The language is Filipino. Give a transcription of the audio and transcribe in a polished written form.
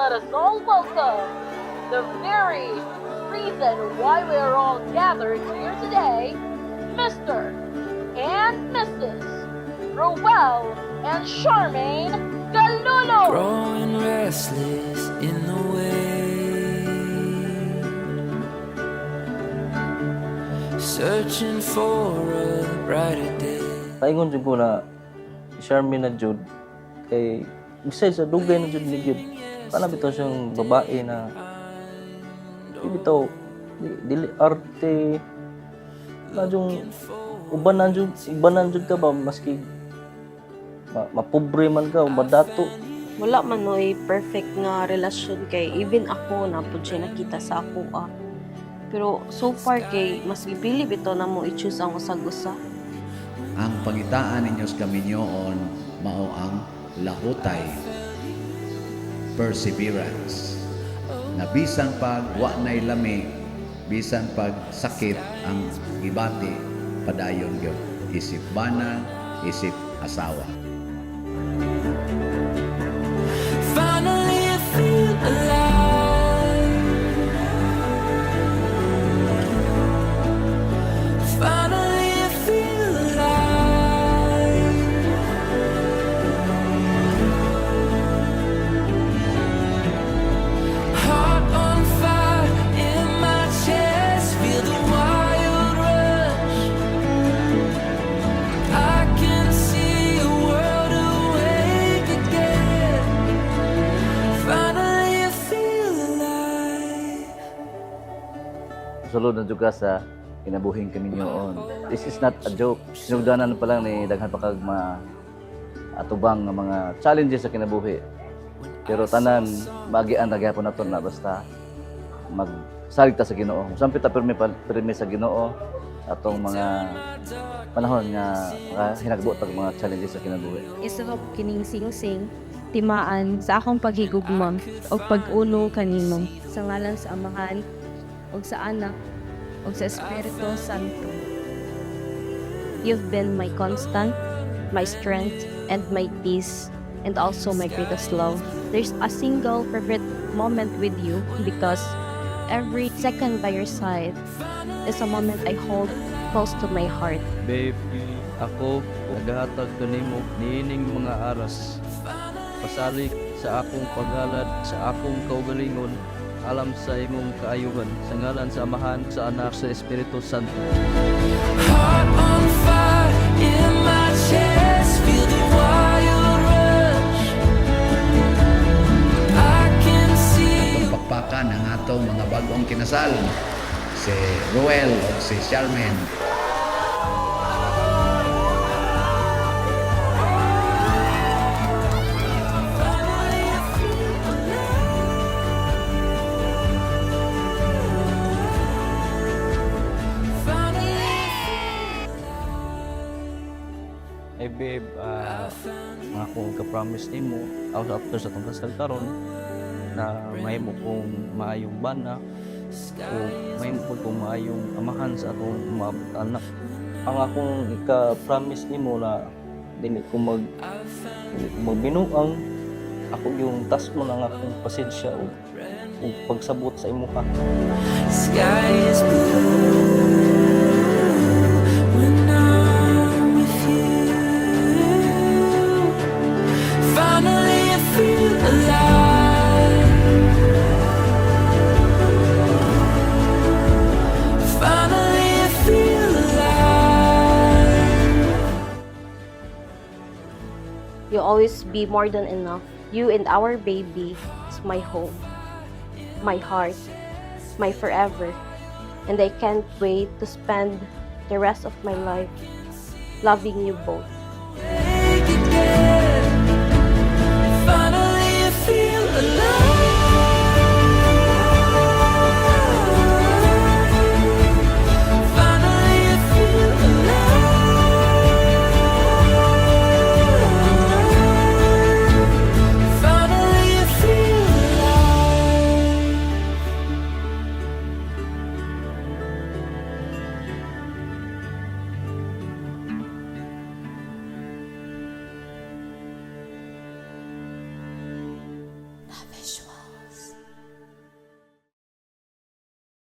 let us all welcome the very reason why we are all gathered here today, Mr. and Mrs. Roel and Charmaine Galulo. Growing restless in the wind, searching for a brighter day. Paingon jud ko na si Charmaine na jud kay besides sa dugay na jud ni jud. Kana bitaw siyang babae na di bitaw dili arte na jung ubanan jud ka ba maski mapobre man ka o madato. Wala man noy perfect nga relasyon kay even ako na pud siya nakita sa ako Pero so far kay mas gipili bitaw na mo i-choose ang usag-usa. Ang pangitaan ninyo sa kaminyoon mao ang lahutay, perseverance. Na bisan pag wa nay lami, bisan pag sakit ang gibati padayon gyud. Isip bana, isip asawa. Finally I feel alive. Finally I feel alive. Heart on fire in my chest, feel the wild rush. I can see a world awake again. Finally I feel alive. Sulod na juga sa kinabuhing kaminyoon. This is not a joke. Sinugdanan pa lang ni daghan pa kag atubang nga mga challenges sa kinabuhi. Pero tanan magian ra gyapon nato na basta magsalig ta sa Ginoo. Sampai ta pirmi sa Ginoo atong mga panahon nga hinagbo tag mga challenges sa kinabuhi. Isarap kining sing-sing timaan sa akong paghigugma o pag-uno kanimo sa ngalan sa Amahan ug sa Anak ug sa Espiritu Santo. You've been my constant, my strength, and my peace, and also my greatest love. There's a single favorite moment with you because every second by your side is a moment I hold close to my heart. Babe, ako nagahatag kanimo niining mga aras. Pasalig sa akong paghalad, sa akong kaugalingon, alam sa imong kaayuhan, sa ngalan sa Amahan, sa Anak, sa Espiritu Santo. Heart on fire in my chest, feel the wild rush. I can see. Atong pakpakan ang atong mga bagong kinasal, si Roel o si Charmaine. Hey babe, mga akong ka-promise nimo after sa tong kasal karon na mahimo kong maayong bana o mahimo kong maayong amahan sa atong mga anak. Ang akong ka-promise nimo na dili ko magbinuang ako yung tasmo ng akong pasensya o pagsabot sa imuha. Sky is blue when I'm with you. Finally I feel alive. Finally I feel alive. You'll always be more than enough. You and our baby is my home, my heart, my forever. And I can't wait to spend the rest of my life loving you both.